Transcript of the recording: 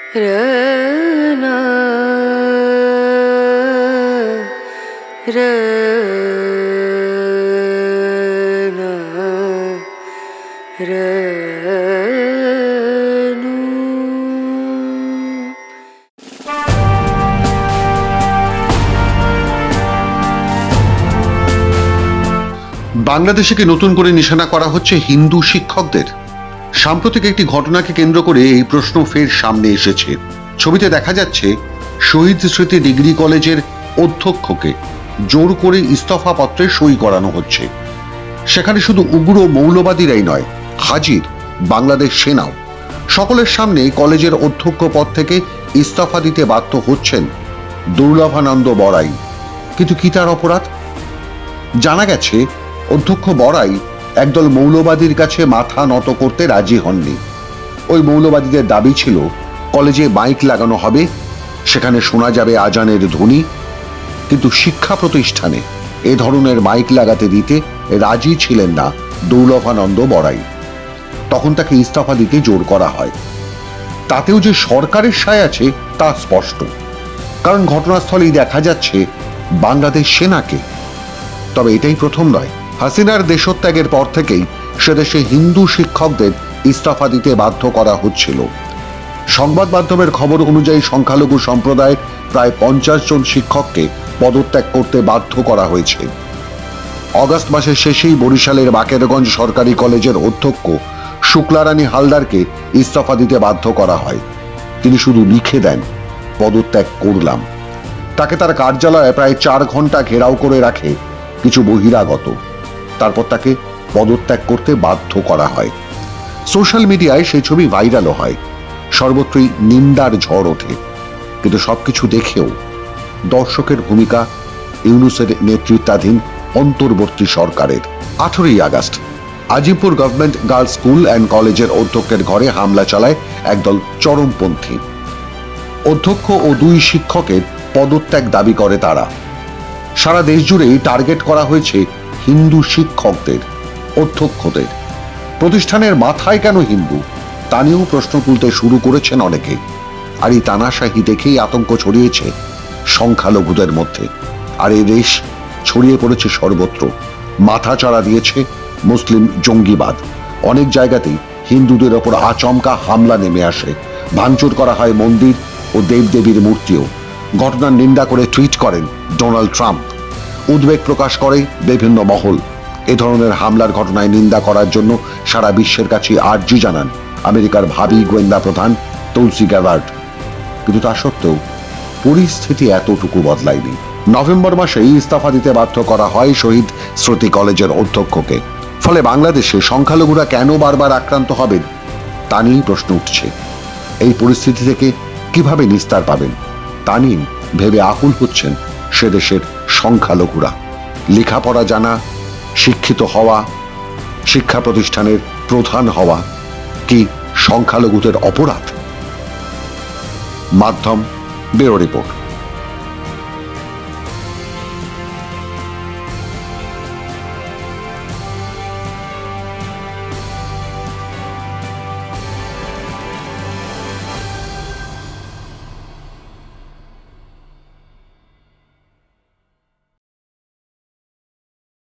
रना रना रनु। বাংলাদেশে কি নতুন করে নিশানা করা হচ্ছে হিন্দু শিক্ষকদের? সাম্প্রতিক একটি ঘটনাকে কেন্দ্র করে এই প্রশ্ন ফের সামনে এসেছে। ছবিতে দেখা যাচ্ছে শহীদ স্মৃতি ডিগ্রি কলেজের অধ্যক্ষকে জোর করে ইস্তফাপত্রে সই করানো হচ্ছে। সেখানে শুধু উগ্র মৌলবাদীরাই নয়, হাজির বাংলাদেশ সেনাও। সকলের সামনে কলেজের অধ্যক্ষ পদ থেকে ইস্তফা দিতে বাধ্য হচ্ছেন দুর্লভানন্দ বড়াই। কিন্তু কি তার অপরাধ? জানা গেছে অধ্যক্ষ বড়াই একদল মৌলবাদীর কাছে মাথা নত করতে রাজি হননি। ওই মৌলবাদীদের দাবি ছিল কলেজে মাইক লাগানো হবে, সেখানে শোনা যাবে আজানের ধ্বনি। কিন্তু শিক্ষা প্রতিষ্ঠানে এ ধরনের মাইক লাগাতে দিতে রাজি ছিলেন না দুর্লভানন্দ বড়াই। তখন তাকে ইস্তফা দিতে জোর করা হয়। তাতেও যে সরকারের সায় আছে তা স্পষ্ট, কারণ ঘটনাস্থলেই দেখা যাচ্ছে বাংলাদেশ সেনাকে। তবে এটাই প্রথম নয়। হাসিনার দেশত্যাগের পর থেকেই সেদেশে হিন্দু শিক্ষকদের ইস্তফা দিতে বাধ্য করা হচ্ছিল। সংবাদ মাধ্যমের খবর অনুযায়ী সংখ্যালঘু সম্প্রদায়ের প্রায় 50 জন শিক্ষককে পদত্যাগ করতে বাধ্য করা হয়েছে। অগস্ট মাসের শেষেই বরিশালের বাকেরগঞ্জ সরকারি কলেজের অধ্যক্ষ শুক্লারানী হালদারকে ইস্তফা দিতে বাধ্য করা হয়। তিনি শুধু লিখে দেন, পদত্যাগ করলাম। তাকে তার কার্যালয়ে প্রায় 4 ঘন্টা ঘেরাও করে রাখে কিছু বহিরাগত। তারপর তাকে পদত্যাগ করতে বাধ্য করা হয়। সোশ্যাল মিডিয়ায় সেই ছবি ভাইরালও হয়। সর্বত্রই নিন্দার ঝড় ওঠে। কিন্তু সবকিছু দেখেও দর্শকের ভূমিকা ইউনূসের নেতৃত্বাধীন অন্তর্বর্তী সরকারের। 18 August Azimpur government girls school and কলেজের অধ্যক্ষের ঘরে হামলা চালায় একদল চরমপন্থী। অধ্যক্ষ ও 2 শিক্ষকের পদত্যাগ দাবি করে তারা। সারা দেশ জুড়েই টার্গেট করা হয়েছে হিন্দু শিক্ষকদের, অধ্যক্ষদের। প্রতিষ্ঠানের মাথায় কেন হিন্দু তা নিয়েও প্রশ্ন তুলতে শুরু করেছেন অনেকে। আর এই তানাশাহি দেখেই আতঙ্ক ছড়িয়েছে সংখ্যালঘুদের মধ্যে। আর এই দেশ ছড়িয়ে পড়েছে সর্বত্র। মাথা চাড়া দিয়েছে মুসলিম জঙ্গিবাদ। অনেক জায়গাতেই হিন্দুদের ওপর আচমকা হামলা নেমে আসে। ভাঙচুর করা হয় মন্দির ও দেবদেবীর মূর্তিও। ঘটনার নিন্দা করে টুইট করেন ডোনাল্ড ট্রাম্প। উদ্বেগ প্রকাশ করে বিভিন্ন মহল। এ ধরনের হামলার ঘটনায় নিন্দা করার জন্য সারা বিশ্বের কাছে আর্জি জানান আমেরিকার ভাবী গোয়েন্দা প্রধান তুলসি গ্যাবার্ড। কিন্তু তা সত্ত্বেও পরিস্থিতি এতটুকু বদলায়নি। নভেম্বর মাসেই ইস্তফা দিতে বাধ্য করা হয় শহীদ স্মৃতি কলেজের অধ্যক্ষকে। ফলে বাংলাদেশে সংখ্যালঘুরা কেন বারবার আক্রান্ত হবেন তা নিয়েই প্রশ্ন উঠছে। এই পরিস্থিতি থেকে কিভাবে নিস্তার পাবেন তা নিয়ে ভেবে আকুল হচ্ছেন সে দেশের সংখ্যালঘুরা। লেখাপড়া জানা, শিক্ষিত হওয়া, শিক্ষা প্রতিষ্ঠানের প্রধান হওয়া কি সংখ্যালঘুদের অপরাধ? মাধ্যম ব্যুরো রিপোর্ট।